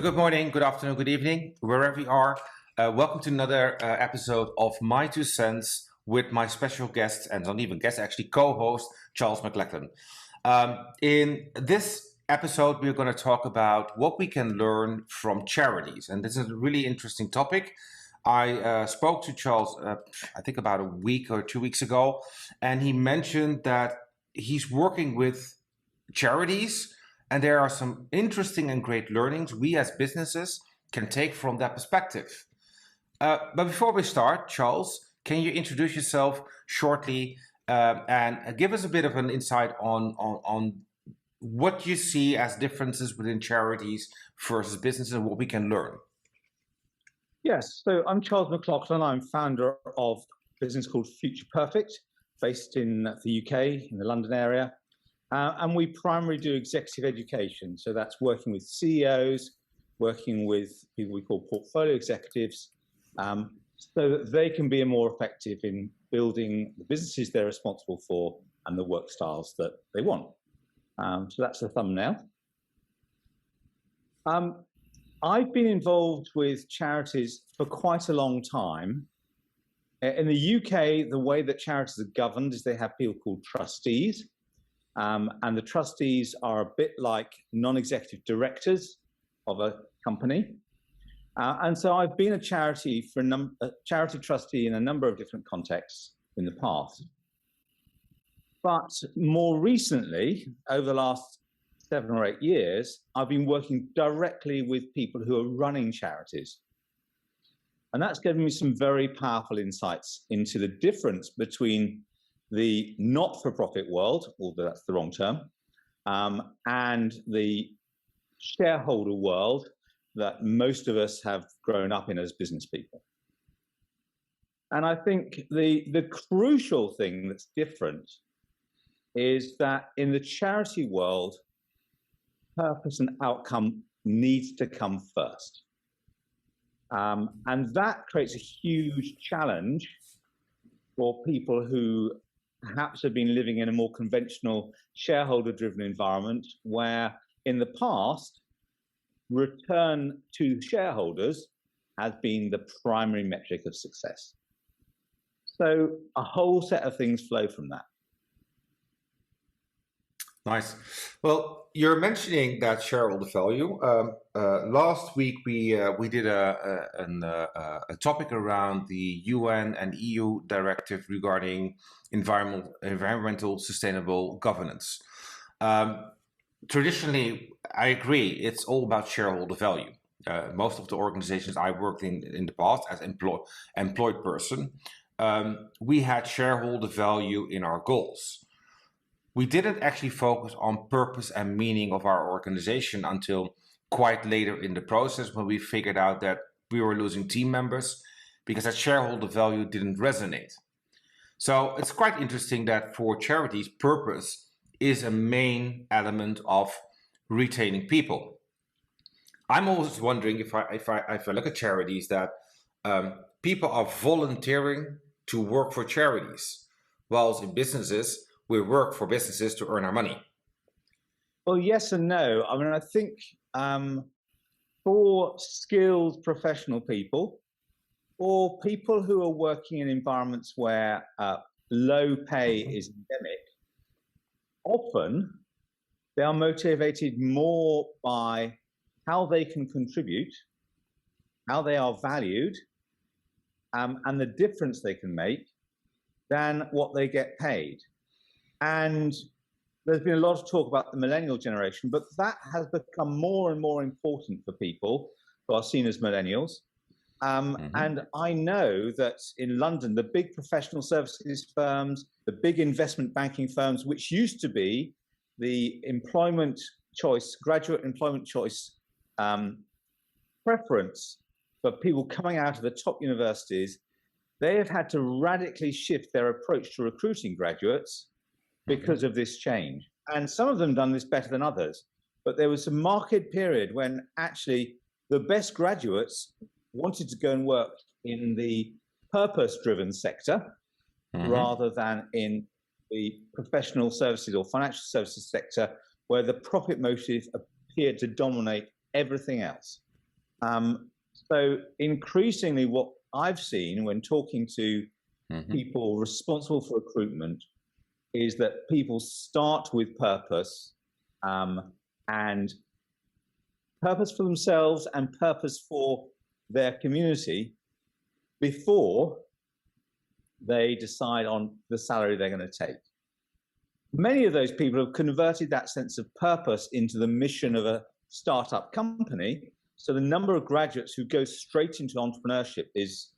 good morning, good afternoon, good evening, wherever you are. Welcome to another episode of My Two Cents with my special guest, and not even guest, actually co-host, Charles McLachlan. In this episode, we're going to talk about what we can learn from charities. And this is a really interesting topic. I spoke to Charles, I think about a week or 2 weeks ago, and he mentioned that he's working with charities, and there are some interesting and great learnings we as businesses can take from that perspective. But before we start, Charles, can you introduce yourself shortly and give us a bit of an insight on what you see as differences within charities versus businesses and what we can learn? Yes, so I'm Charles McLachlan. I'm founder of a business called Future Perfect, based in the UK, in the London area. And we primarily do executive education. So that's working with CEOs, working with people we call portfolio executives, so that they can be more effective in building the businesses they're responsible for and the work styles that they want. So that's the thumbnail. I've been involved with charities for quite a long time. In the UK, the way that charities are governed is they have people called trustees. And the trustees are a bit like non-executive directors of a company. And so I've been a charity trustee in a number of different contexts in the past. But more recently, over the last 7 or 8 years, I've been working directly with people who are running charities. And that's given me some very powerful insights into the difference between the not-for-profit world, although that's the wrong term, and the shareholder world that most of us have grown up in as business people. And I think the crucial thing that's different is that in the charity world, purpose and outcome needs to come first. And that creates a huge challenge for people who perhaps have been living in a more conventional shareholder-driven environment where in the past, return to shareholders has been the primary metric of success. So a whole set of things flow from that. Nice. Well, you're mentioning that shareholder value. Last week we did a topic around the UN and EU directive regarding environmental sustainable governance. Traditionally, I agree, it's all about shareholder value. Most of the organizations I worked in the past as employed person, we had shareholder value in our goals. We didn't actually focus on purpose and meaning of our organization until quite later in the process when we figured out that we were losing team members because that shareholder value didn't resonate. So it's quite interesting that for charities, purpose is a main element of retaining people. I'm always wondering if I look at charities that people are volunteering to work for charities, whilst in businesses, we work for businesses to earn our money. Well, yes and no. I mean, I think for skilled professional people or people who are working in environments where low pay is endemic, often they are motivated more by how they can contribute, how they are valued, and the difference they can make than what they get paid. And there's been a lot of talk about the millennial generation, but that has become more and more important for people who are seen as millennials. And I know that in London, the big professional services firms, the big investment banking firms, which used to be the employment choice, graduate employment choice preference for people coming out of the top universities, they have had to radically shift their approach to recruiting graduates because of this change. And some of them done this better than others. But there was a market period when actually the best graduates wanted to go and work in the purpose-driven sector rather than in the professional services or financial services sector where the profit motive appeared to dominate everything else. So increasingly, what I've seen when talking to people responsible for recruitment is that people start with purpose, and purpose for themselves and purpose for their community before they decide on the salary they're going to take. Many of those people have converted that sense of purpose into the mission of a startup company. So the number of graduates who go straight into entrepreneurship is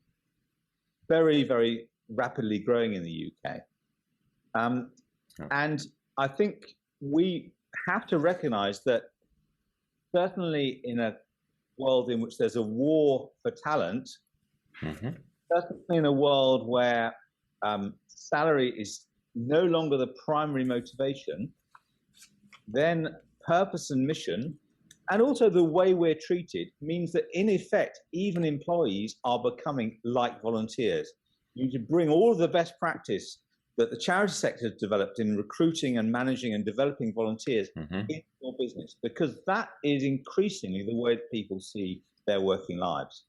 very, very rapidly growing in the UK. And I think we have to recognize that certainly in a world in which there's a war for talent, certainly in a world where salary is no longer the primary motivation, then purpose and mission, and also the way we're treated, means that in effect, even employees are becoming like volunteers. You need to bring all of the best practice that the charity sector has developed in recruiting and managing and developing volunteers in your business, because that is increasingly the way that people see their working lives.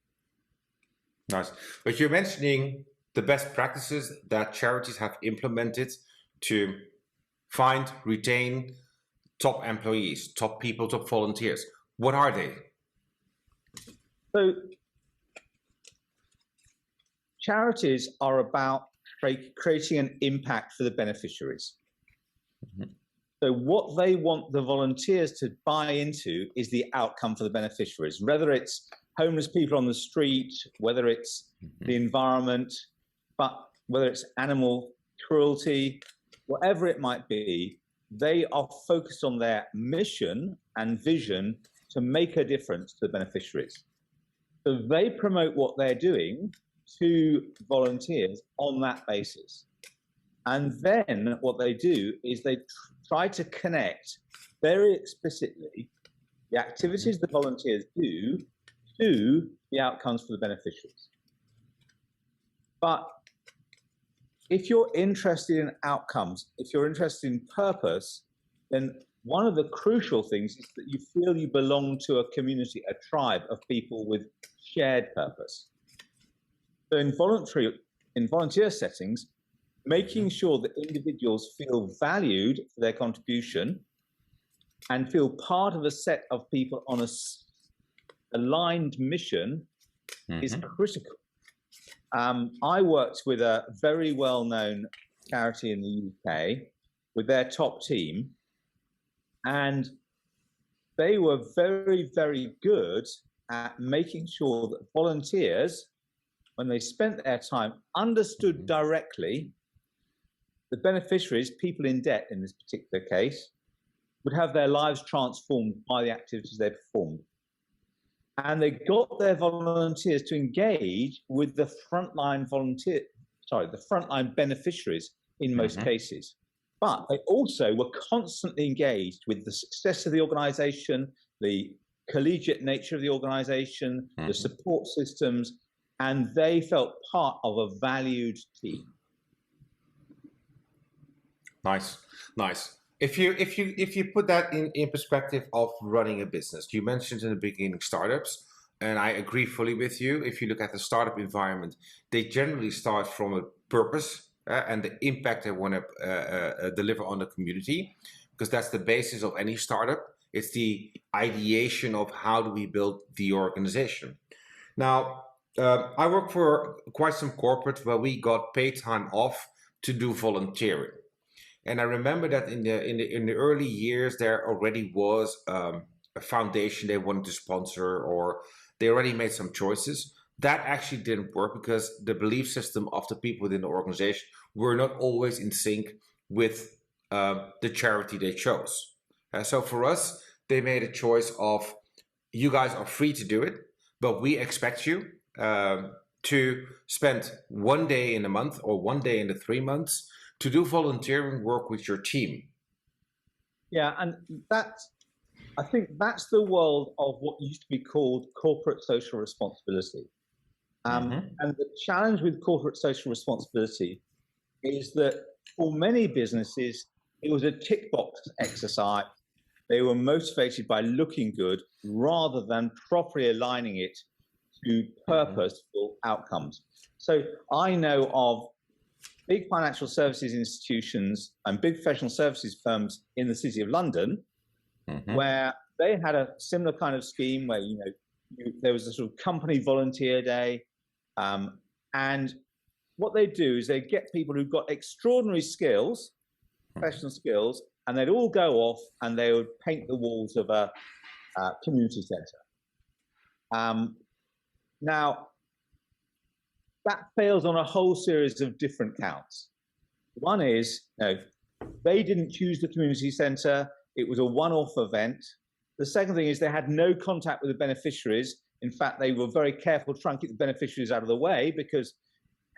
Nice. But you're mentioning the best practices that charities have implemented to find, retain top employees, top people, top volunteers. What are they? So charities are about creating an impact for the beneficiaries. So what they want the volunteers to buy into is the outcome for the beneficiaries, whether it's homeless people on the street, whether it's the environment, but whether it's animal cruelty, whatever it might be, they are focused on their mission and vision to make a difference to the beneficiaries. So they promote what they're doing to volunteers on that basis. And then what they do is they try to connect very explicitly the activities the volunteers do to the outcomes for the beneficiaries. But if you're interested in outcomes, if you're interested in purpose, then one of the crucial things is that you feel you belong to a community, a tribe of people with shared purpose. So in volunteer settings, making sure that individuals feel valued for their contribution and feel part of a set of people on a aligned mission is critical. I worked with a very well-known charity in the UK with their top team, and they were very, very good at making sure that volunteers, when they spent their time, understood directly the beneficiaries, people in debt in this particular case, would have their lives transformed by the activities they performed. And they got their volunteers to engage with the frontline beneficiaries in most cases. But they also were constantly engaged with the success of the organization, the collegiate nature of the organization, the support systems, and they felt part of a valued team. Nice, nice. If you put that in perspective of running a business, you mentioned in the beginning startups, and I agree fully with you. If you look at the startup environment, they generally start from a purpose and the impact they want to deliver on the community, because that's the basis of any startup. It's the ideation of how do we build the organization. Now, I work for quite some corporate where we got paid time off to do volunteering. And I remember that in the early years, there already was a foundation they wanted to sponsor, or they already made some choices. That actually didn't work because the belief system of the people within the organization were not always in sync with the charity they chose. So for us, they made a choice of, you guys are free to do it, but we expect you to spend one day in a month or one day in the 3 months to do volunteering work with your team. Yeah, and I think that's the world of what used to be called corporate social responsibility. And the challenge with corporate social responsibility is that for many businesses, it was a tick box exercise They were motivated by looking good rather than properly aligning it to purposeful outcomes. So I know of big financial services institutions and big professional services firms in the City of London where they had a similar kind of scheme where, there was a sort of company volunteer day. And what they do is they get people who've got extraordinary skills, professional skills, and they'd all go off and they would paint the walls of a community centre. Now, that fails on a whole series of different counts. One is, they didn't choose the community centre. It was a one-off event. The second thing is they had no contact with the beneficiaries. In fact, they were very careful trying to keep the beneficiaries out of the way because,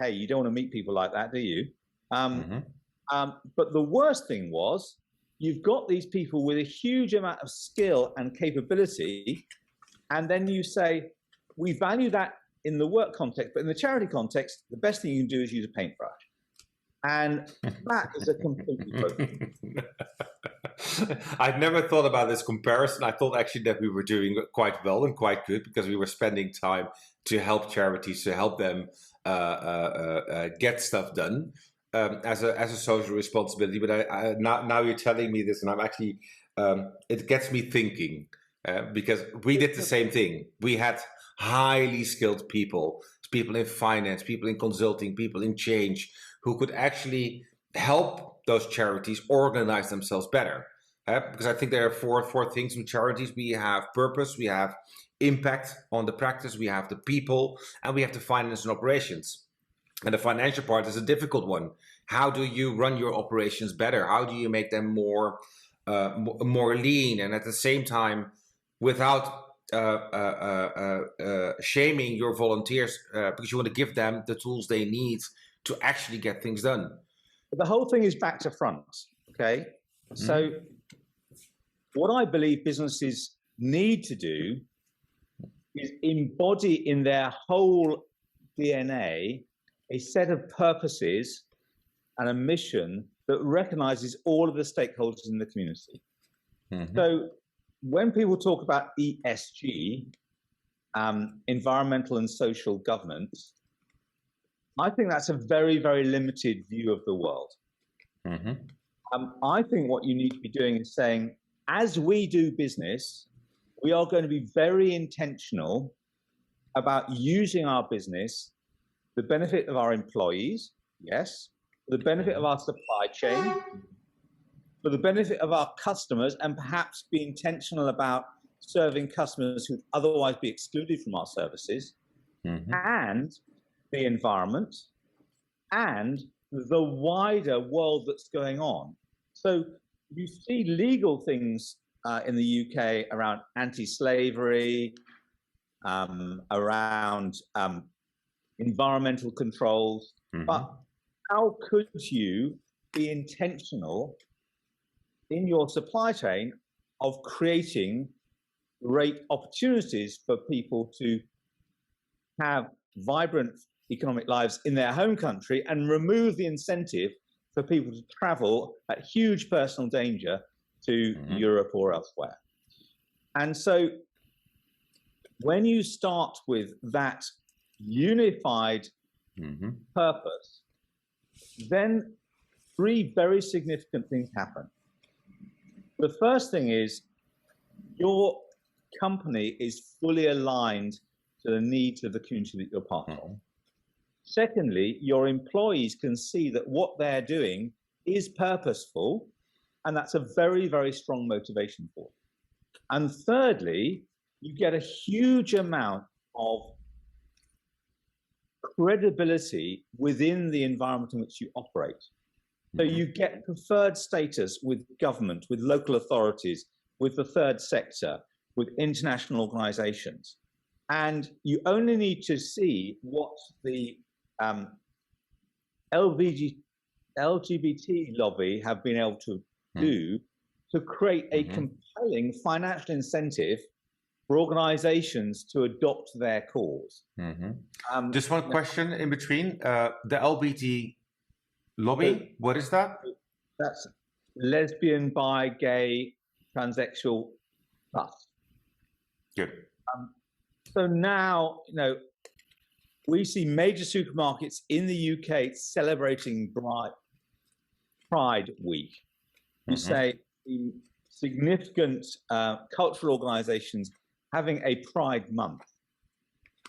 hey, you don't want to meet people like that, do you? But the worst thing was, you've got these people with a huge amount of skill and capability, and then you say, we value that in the work context, but in the charity context, the best thing you can do is use a paintbrush. And that is a completely broken. I'd never thought about this comparison. I thought actually that we were doing quite well and quite good because we were spending time to help charities, to help them get stuff done as a social responsibility. But now you're telling me this, and I'm actually it gets me thinking because we did the same thing. We had highly skilled people in finance, people in consulting, people in change, who could actually help those charities organize themselves better. Because I think there are four things with charities. We have purpose, we have impact on the practice, we have the people, and we have the finance and operations. And the financial part is a difficult one. How do you run your operations better? How do you make them more lean, and at the same time, without shaming your volunteers, because you want to give them the tools they need to actually get things done. But the whole thing is back to front, okay? So what I believe businesses need to do is embody in their whole DNA a set of purposes and a mission that recognizes all of the stakeholders in the community. So when people talk about ESG, environmental and social governance, I think that's a very, very limited view of the world. I think what you need to be doing is saying, as we do business, we are going to be very intentional about using our business, the benefit of our employees, yes, the benefit of our supply chain, for the benefit of our customers, and perhaps be intentional about serving customers who'd otherwise be excluded from our services, and the environment, and the wider world that's going on. So you see legal things in the UK around anti-slavery, around environmental controls, but how could you be intentional in your supply chain of creating great opportunities for people to have vibrant economic lives in their home country and remove the incentive for people to travel at huge personal danger to Europe or elsewhere? And so when you start with that unified purpose, then three very significant things happen. The first thing is your company is fully aligned to the needs of the community that you're part of. Secondly, your employees can see that what they're doing is purposeful, and that's a very, very strong motivation for them. And thirdly, you get a huge amount of credibility within the environment in which you operate. So you get preferred status with government, with local authorities, with the third sector, with international organizations. And you only need to see what the LGBT lobby have been able to do to create a compelling financial incentive for organizations to adopt their cause. Just one question in between. The LGBT lobby, what is that? That's lesbian, bi, gay, transsexual plus. Good. So now, we see major supermarkets in the UK celebrating Pride Week. We say significant cultural organizations having a Pride Month.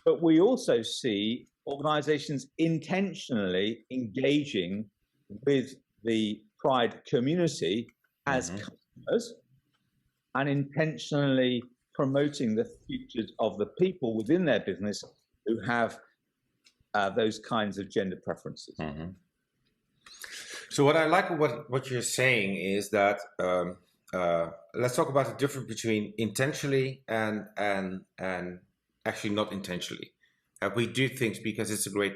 But we also see organizations intentionally engaging with the Pride community as customers and intentionally promoting the futures of the people within their business who have those kinds of gender preferences. So what I like what you're saying is that let's talk about the difference between intentionally and actually not intentionally. We do things because it's a great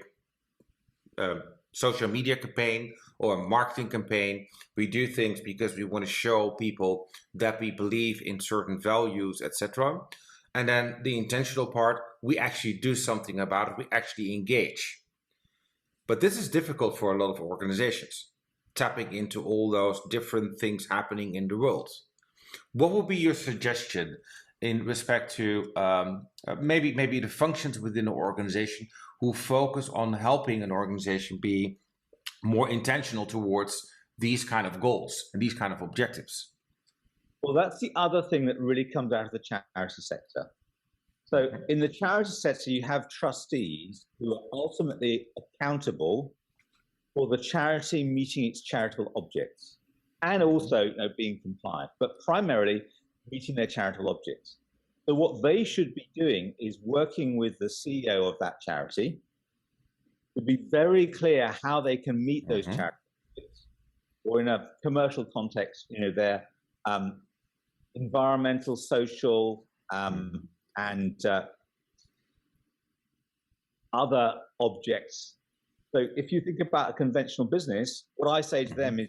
social media campaign or a marketing campaign. We do things because we want to show people that we believe in certain values, etc. And then the intentional part, we actually do something about it. We actually engage. But this is difficult for a lot of organizations, tapping into all those different things happening in the world. What would be your suggestion in respect to maybe the functions within an organization who focus on helping an organization be more intentional towards these kind of goals and these kind of objectives? Well, that's the other thing that really comes out of the charity sector. So in the charity sector, you have trustees who are ultimately accountable for the charity meeting its charitable objects and also being compliant, but primarily meeting their charitable objects. So what they should be doing is working with the CEO of that charity to be very clear how they can meet those charitable objects, or in a commercial context, their environmental, social, and other objects. So if you think about a conventional business, what I say to them is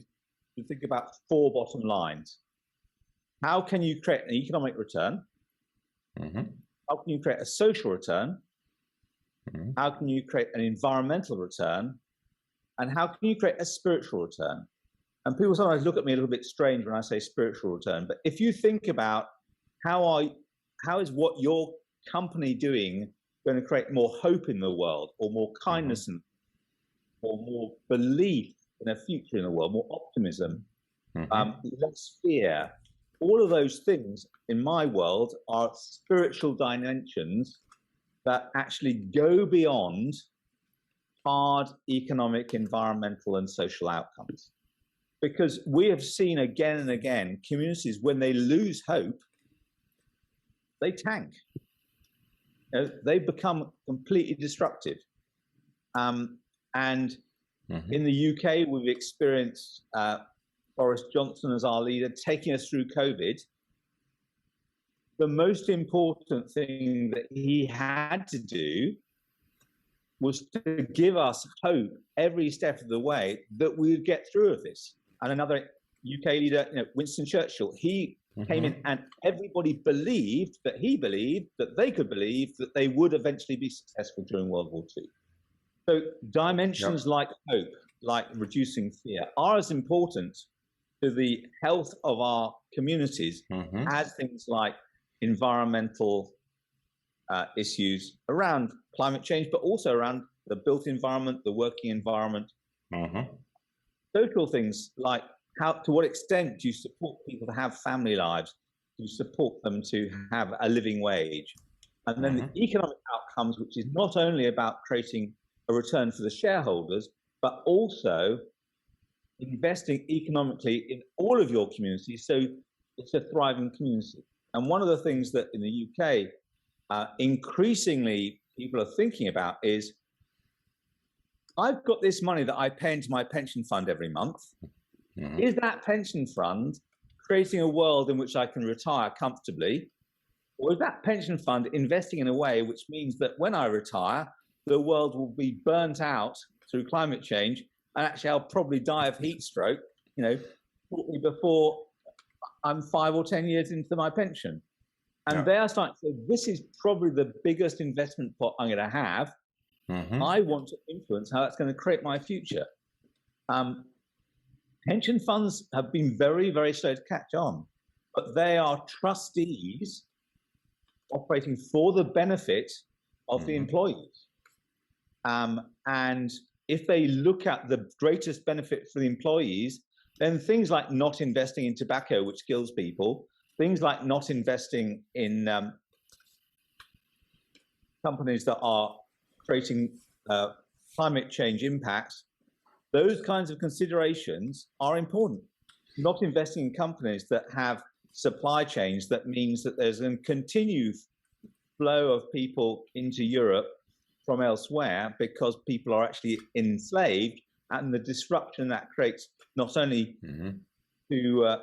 to think about 4 bottom lines. How can you create an economic return? How can you create a social return? How can you create an environmental return? And how can you create a spiritual return? And people sometimes look at me a little bit strange when I say spiritual return. But if you think about how is what your company doing going to create more hope in the world, or more kindness, or more belief in a future in the world, more optimism, less fear. All of those things in my world are spiritual dimensions that actually go beyond hard economic, environmental, and social outcomes. Because we have seen again and again, communities, when they lose hope, they tank. They become completely destructive. And in the UK, we've experienced Boris Johnson as our leader taking us through COVID. The most important thing that he had to do was to give us hope every step of the way that we would get through of this. And another UK leader, Winston Churchill, he came in and everybody believed that they could believe that they would eventually be successful during World War II. So dimensions like hope, like reducing fear, are as important to the health of our communities as things like environmental issues around climate change, but also around the built environment, the working environment. Social things like to what extent do you support people to have family lives? Do you support them to have a living wage? And then the economic outcomes, which is not only about creating a return for the shareholders, but also investing economically in all of your communities so it's a thriving community. And one of the things that in the UK increasingly people are thinking about is, I've got this money that I pay into my pension fund every month. Is that pension fund creating a world in which I can retire comfortably? Or is that pension fund investing in a way which means that when I retire, the world will be burnt out through climate change, and actually I'll probably die of heat stroke, shortly before I'm 5 or 10 years into my pension. And they are starting to say, this is probably the biggest investment pot I'm going to have. I want to influence how it's going to create my future. Pension funds have been very, very slow to catch on. but they are trustees operating for the benefit of the employees. And if they look at the greatest benefit for the employees, then things like not investing in tobacco, which kills people, things like not investing in companies that are creating climate change impacts, those kinds of considerations are important. Not investing in companies that have supply chains that means that there's a continued flow of people into Europe from elsewhere because people are actually enslaved, and the disruption that creates not only to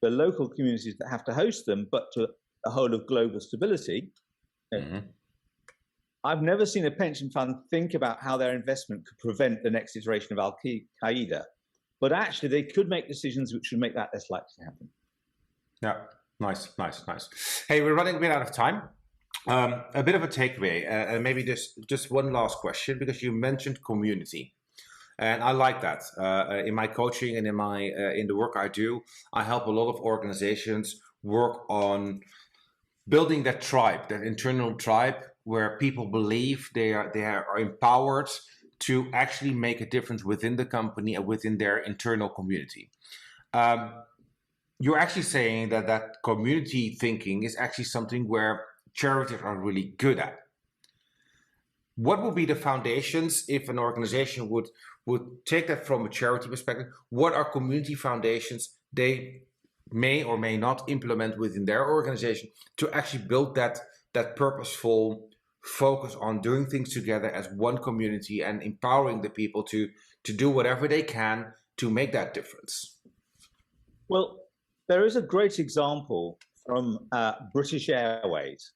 the local communities that have to host them, but to the whole of global stability. I've never seen a pension fund think about how their investment could prevent the next iteration of Al-Qaeda, but actually they could make decisions which would make that less likely to happen. Yeah, nice. Hey, we're running a bit out of time. A bit of a takeaway, and maybe just one last question, because you mentioned community, and I like that. In my coaching and in the work I do, I help a lot of organizations work on building that tribe, that internal tribe, where people believe they are empowered to actually make a difference within the company and within their internal community. You're actually saying that community thinking is actually something where charities are really good at. What would be the foundations if an organization would take that from a charity perspective? What are community foundations they may or may not implement within their organization to actually build that purposeful focus on doing things together as one community and empowering the people to do whatever they can to make that difference? Well, there is a great example from British Airways.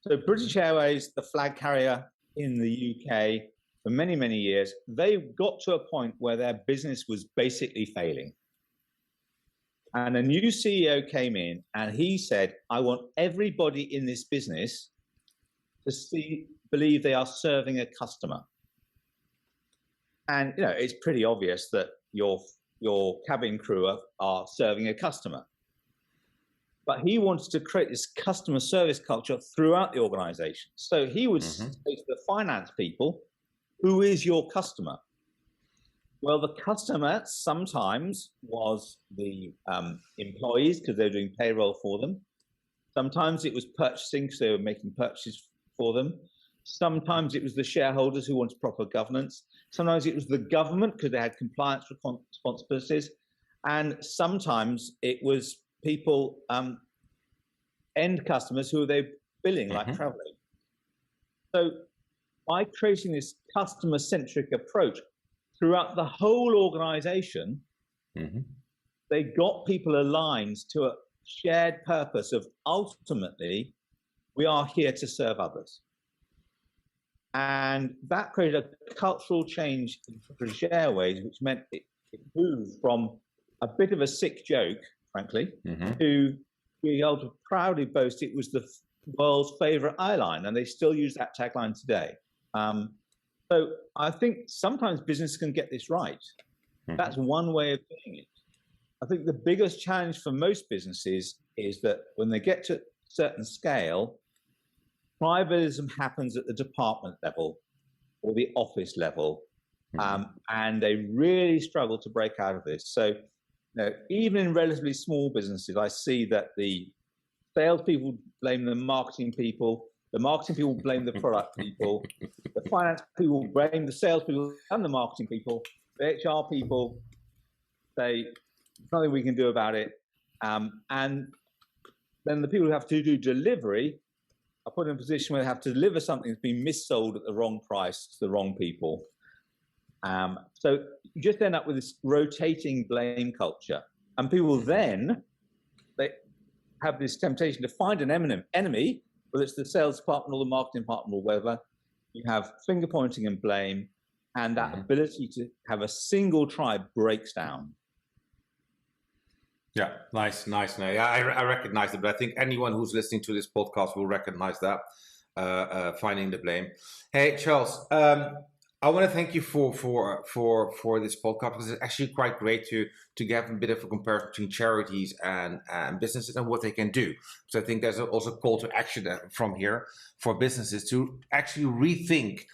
So British Airways, the flag carrier in the UK for many, many years, they got to a point where their business was basically failing. And a new CEO came in and he said, I want everybody in this business to believe they are serving a customer. And it's pretty obvious that your cabin crew are serving a customer. But he wanted to create this customer service culture throughout the organization. So he would say to the finance people, who is your customer? Well, the customer sometimes was the employees because they were doing payroll for them. Sometimes it was purchasing because they were making purchases for them. Sometimes it was the shareholders who wanted proper governance. Sometimes it was the government because they had compliance responsibilities. And sometimes it was people, end customers who they billing, like traveling. So by creating this customer-centric approach throughout the whole organization, they got people aligned to a shared purpose of ultimately, we are here to serve others. And that created a cultural change in British Airways, which meant it moved from a bit of a sick joke, frankly, to be able to proudly boast it was the world's favorite airline, and they still use that tagline today. So I think sometimes business can get this right. That's one way of doing it. I think the biggest challenge for most businesses is that when they get to a certain scale, tribalism happens at the department level or the office level, and they really struggle to break out of this. So even in relatively small businesses, I see that the salespeople blame the marketing people blame the product people, the finance people blame the salespeople and the marketing people, the HR people say, there's nothing we can do about it. And then the people who have to do delivery are put in a position where they have to deliver something that's been missold at the wrong price to the wrong people. So you just end up with this rotating blame culture. And people then, they have this temptation to find an enemy, whether it's the sales department or the marketing department or whatever. You have finger pointing and blame, and that ability to have a single tribe breaks down. Yeah, nice. Yeah, I recognize it, but I think anyone who's listening to this podcast will recognize that, finding the blame. Hey, Charles, I want to thank you for this podcast, because it's actually quite great to get a bit of a comparison between charities and businesses and what they can do. So I think there's also a call to action from here for businesses to actually rethink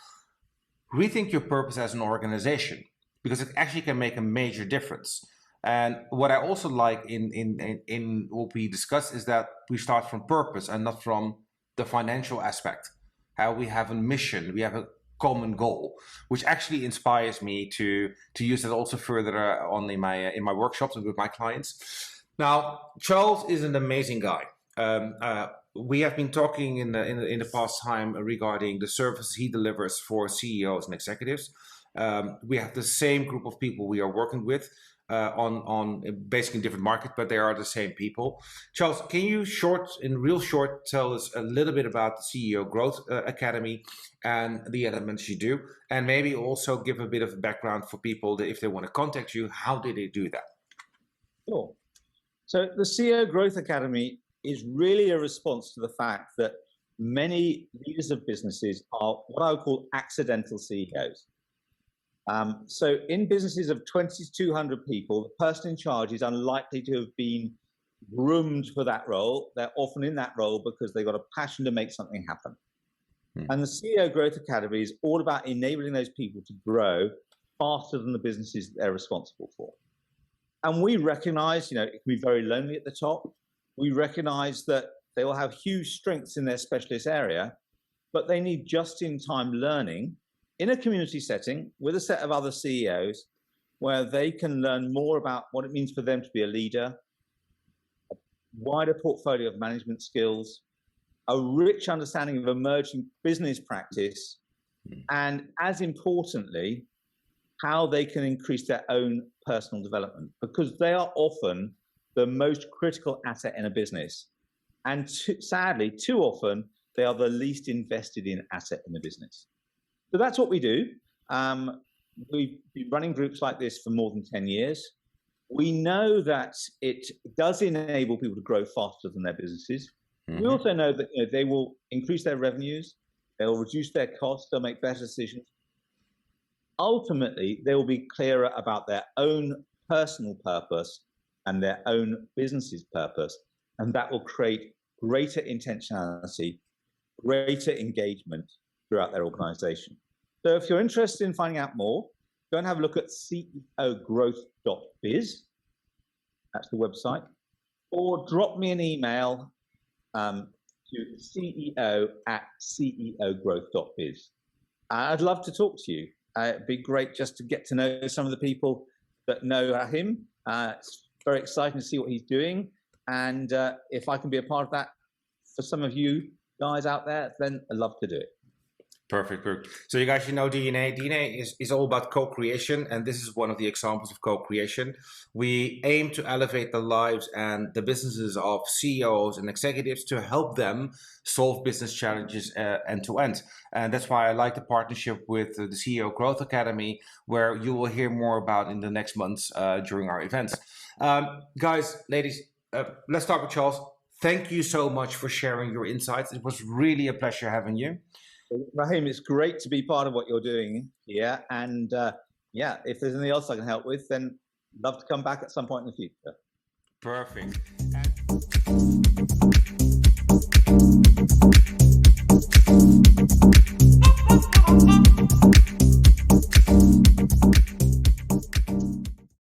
your purpose as an organization, because it actually can make a major difference. And what I also like in what we discuss is that we start from purpose and not from the financial aspect. How we have a mission, we have a common goal, which actually inspires me to use that also further on in my workshops and with my clients. Now, Charles is an amazing guy. We have been talking in the past time regarding the services he delivers for CEOs and executives. We have the same group of people we are working with on basically different markets, but they are the same people. Charles, can you real short tell us a little bit about the CEO Growth Academy and the elements you do, and maybe also give a bit of a background for people that if they want to contact you, how did they do that? Sure. So the CEO Growth Academy is really a response to the fact that many leaders of businesses are what I would call accidental CEOs. So in businesses of 20 to 200 people, the person in charge is unlikely to have been groomed for that role. They're often in that role because they've got a passion to make something happen. And the CEO Growth Academy is all about enabling those people to grow faster than the businesses that they're responsible for. And we recognize, it can be very lonely at the top. We recognize that they will have huge strengths in their specialist area, but they need just-in-time learning in a community setting with a set of other CEOs where they can learn more about what it means for them to be a leader, a wider portfolio of management skills, a rich understanding of emerging business practice, and as importantly, how they can increase their own personal development, because they are often the most critical asset in a business. And sadly, too often, they are the least invested in asset in the business. So that's what we do. We've been running groups like this for more than 10 years. We know that it does enable people to grow faster than their businesses. We also know that they will increase their revenues, they'll reduce their costs, they'll make better decisions. Ultimately, they will be clearer about their own personal purpose and their own business's purpose, and that will create greater intentionality, greater engagement throughout their organization. So if you're interested in finding out more, go and have a look at ceogrowth.biz. That's the website. Or drop me an email to ceo@ceogrowth.biz. I'd love to talk to you. It'd be great just to get to know some of the people that know him. It's very exciting to see what he's doing. And if I can be a part of that for some of you guys out there, then I'd love to do it. Perfect. So you guys should know DNA. DNA is all about co-creation, and this is one of the examples of co-creation. We aim to elevate the lives and the businesses of CEOs and executives to help them solve business challenges end to end. And that's why I like the partnership with the CEO Growth Academy, where you will hear more about in the next months during our events. Guys, ladies, let's start with Charles. Thank you so much for sharing your insights. It was really a pleasure having you. Rahim, it's great to be part of what you're doing here. And if there's anything else I can help with, then I'd love to come back at some point in the future. Perfect.